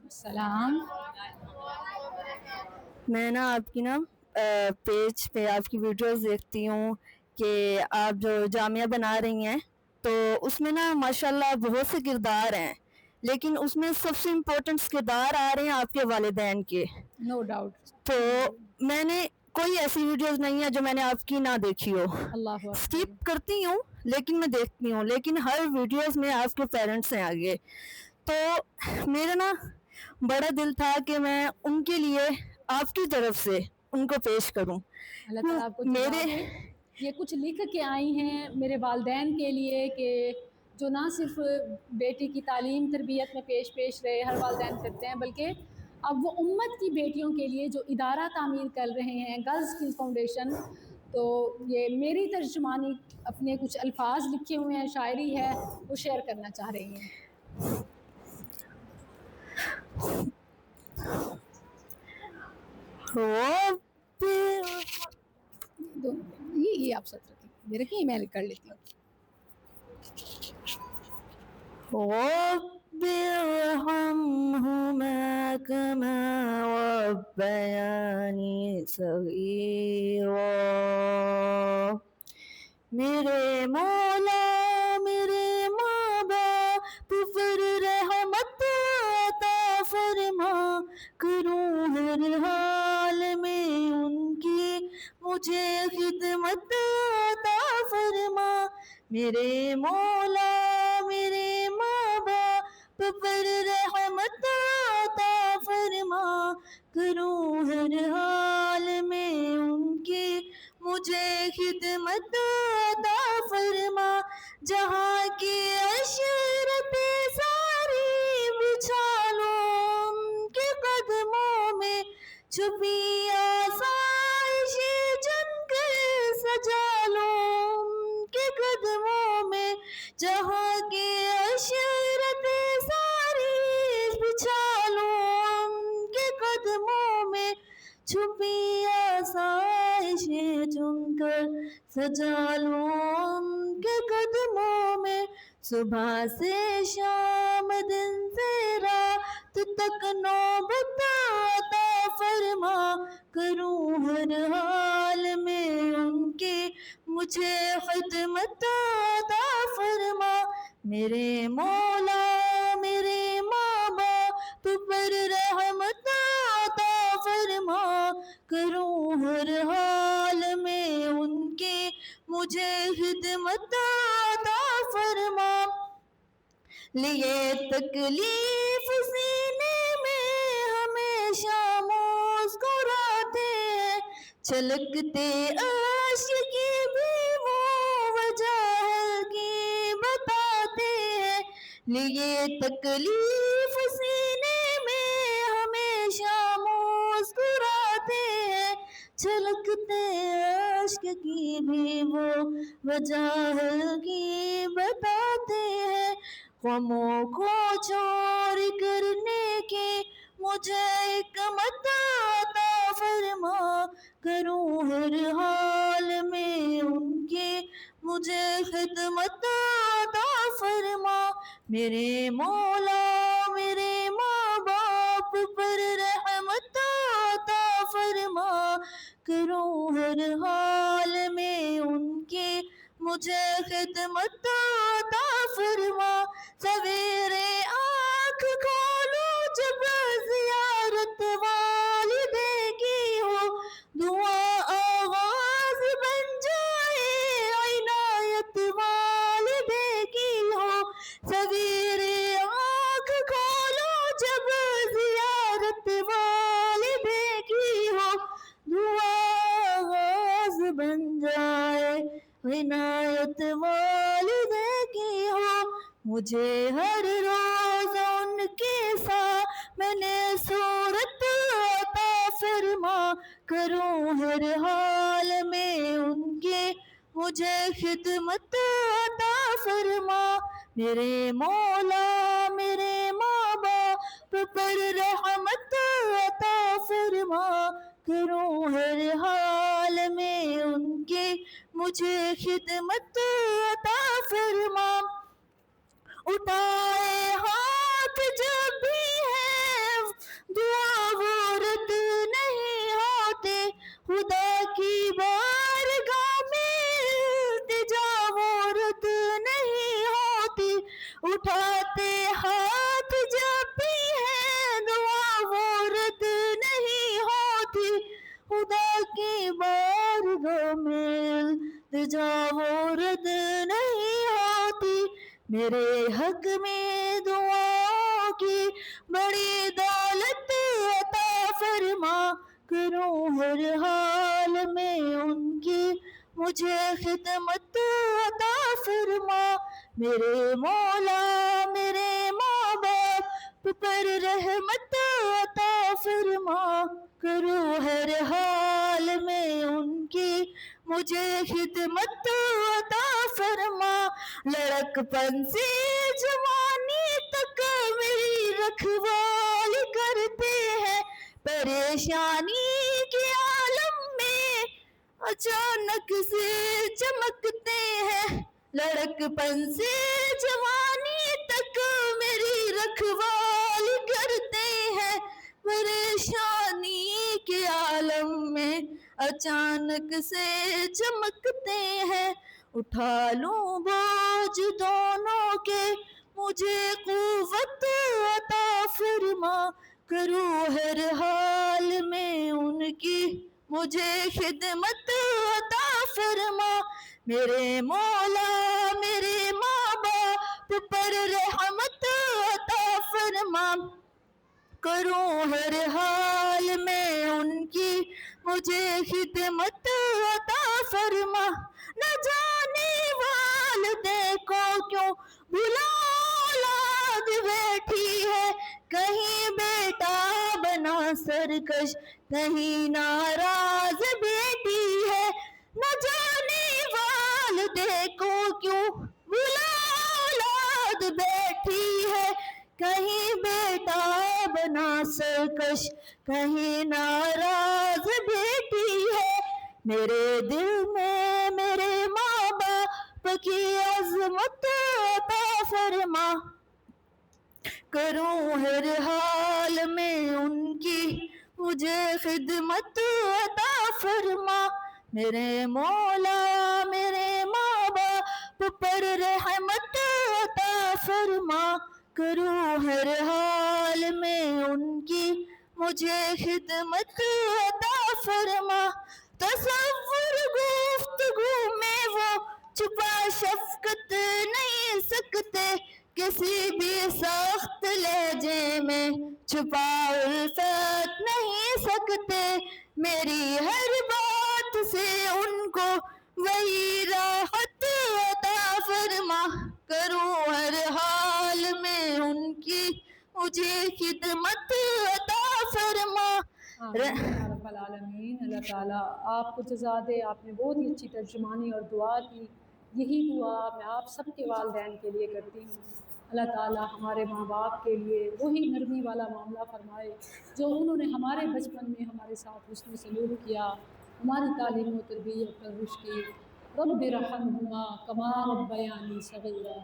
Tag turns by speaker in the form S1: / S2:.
S1: السلام.
S2: میں نا آپ کی پیج پہ آپ کی ویڈیوز دیکھتی ہوں کہ آپ جو جامعہ بنا رہی ہیں تو اس میں نا ماشاءاللہ بہت سے کردار ہیں، لیکن اس میں سب سے امپورٹنٹ کردار آ رہے ہیں آپ کے والدین کے.
S1: No doubt.
S2: تو میں نے کوئی ایسی ویڈیوز نہیں ہے جو میں نے آپ کی نہ دیکھی ہو.
S1: اللہ اکبر.
S2: اسکپ کرتی ہوں لیکن میں دیکھتی ہوں، لیکن ہر ویڈیوز میں آپ کے پیرنٹس ہیں آگے. تو میرا نا بڑا دل تھا کہ میں ان کے لیے آپ کی طرف سے ان کو پیش کروں.
S1: اللہ تعالیٰ آپ کو جزا دے. یہ کچھ لکھ کے آئی ہیں میرے والدین کے لیے کہ جو نہ صرف بیٹی کی تعلیم تربیت میں پیش رہے، ہر والدین کرتے ہیں، بلکہ اب وہ امت کی بیٹیوں کے لیے جو ادارہ تعمیر کر رہے ہیں، گرلز اسکل فاؤنڈیشن. تو یہ میری ترجمانی اپنے کچھ الفاظ لکھے ہوئے ہیں، شاعری ہے، وہ شیئر کرنا چاہ رہی ہیں. یہ آپ ساتھ رکھیں، یہ رکھیں، میں کر لیتی ہوں.
S2: رب ارحمهما كما ربياني صغيرا. میرے مولا میرے ماں باپ پر رحمت عطا فرما، کروں ہر حال میں ان کی مجھے خدمت عطا فرما. میرے مولا میرے ماں باپ پر رحمت عطا فرما، کروں ہر حال میں ان کی مجھے خدمت عطا فرما. جہاں کی عشرت ساری بچھا لو ان کے قدموں میں، چھپی آسائش جن کر سجا لو ان کے قدموں میں. جہاں کی عشرت ساری بچھا لو ان کے قدموں میں، چھپی آسائش چن کر سجا لو ان کے قدموں میں. صبح سے شام دن سے رات تک نوبت عطا فرما، کروں ہر حال میں ان کی مجھے خدمت عطا فرما. میرے مولا میرے ماں باپ پر رحمت عطا فرما، کروں ہر حال میں ان کی مجھے خدمت عطا فرما. لیے تکلیف سینے میں ہمیشہ مسکراتے ہیں، چھلکتے اشک کی بھی وہ وجہ ہے کہ بتاتے ہیں. لیے تکلیف سینے میں ہمیشہ مسکراتے ہیں، چھلکتے اشک کی بھی وہ وجہ ہے کہ بتاتے ہیں. غموں کو چور کرنے کی مجھے حکمت عطا فرما، کروں ہر حال میں ان کی مجھے خدمت عطا فرما. میرے مولا میرے ماں باپ پر رحمت عطا فرما، کروں ہر حال میں ان کی مجھے خدمت عطا فرما. سویرے آنکھ کھولو جب زیارت والدے کی ہو، دعا آغاز بن جائے عنایت والدے کی ہو. سویرے آنکھ کھولو جب زیارت والدے کی ہو، دعا آغاز بن جائے عنایت والدے کی ہو. مجھے ہر روز ان کے سامنے صورت عطا فرما، کروں ہر حال میں ان کی مجھے خدمت عطا فرما. میرے مولا میرے ماں باپ پر رحمت عطا فرما، کروں ہر حال میں ان کی مجھے خدمت عطا فرما. اٹھائے ہاتھ جب بھی ہے اٹھاتے ہاتھ جب بھی ہے دعا وہ رد نہیں ہوتی، خدا کی بارگاہ میں التجا وہ رد نہیں ہوتی، میرے حق میں دعاؤں کی بڑی دولت عطا فرما، کروں ہر حال میں ان کی مجھے خدمت عطا فرما، میرے مولا میرے ماں باپ پر رحمت عطا فرما، کروں ہر حال میں ان کی مجھے خدمت عطا فرما، لڑک پن سے جوانی تک میری رکھوالی کرتے ہیں، پریشانی کے عالم میں اچانک سے چمکتے ہیں، لڑک پن سے جوانی تک میری رکھوالی کرتے ہیں، پریشانی کے عالم میں اچانک سے چمکتے ہیں، اٹھا لوں بوجھ دونوں کے مجھے قوت عطا فرما، کروں ہر حال میں ان کی مجھے خدمت عطا فرما، میرے مولا میرے ماں باپ پر رحمت عطا فرما، کروں ہر حال میں ان کی مجھے خدمت عطا فرما، نہ جانے والدے کو کیوں بھلا اولاد بیٹھی ہے، کہیں بیٹا بنا سرکش کہیں ناراض بیٹی ہے، نہ جانے والدے کو کیوں بھلا اولاد بیٹھی ہے، کہیں بیٹا بنا سرکش کہیں ناراض بیٹی ہے، میرے دل میں میرے ماں باپ کی عظمت عطا فرما، کروں ہر حال میں ان کی مجھے خدمت عطا فرما، میرے مولا میرے ماں باپ پر رحمت عطا فرما، کروں ہر حال میں ان کی مجھے خدمت عطا فرما، تصور گفتگو میں وہ چھپا شفقت نہیں سکتے، کسی بھی سخت لہجے میں چھپا الفت نہیں سکتے، میری ہر بات سے ان کو وہی راحت عطا فرما، کروں ہر حال میں ان کی مجھے خدمت عطا فرما۔
S1: آمین یا رب العالمین۔ اللہ تعالیٰ آپ کو جزا دے، آپ نے بہت ہی اچھی ترجمانی اور دعا کی، یہی دعا میں آپ سب کے والدین کے لیے کرتی ہوں، اللہ تعالیٰ ہمارے ماں باپ کے لیے وہی نرمی والا معاملہ فرمائے جو انہوں نے ہمارے بچپن میں ہمارے ساتھ حسن سلوک کیا، ہماری تعلیم و تربیت پرورش کی، رب ارحمہما کما ربیانی صغیرا۔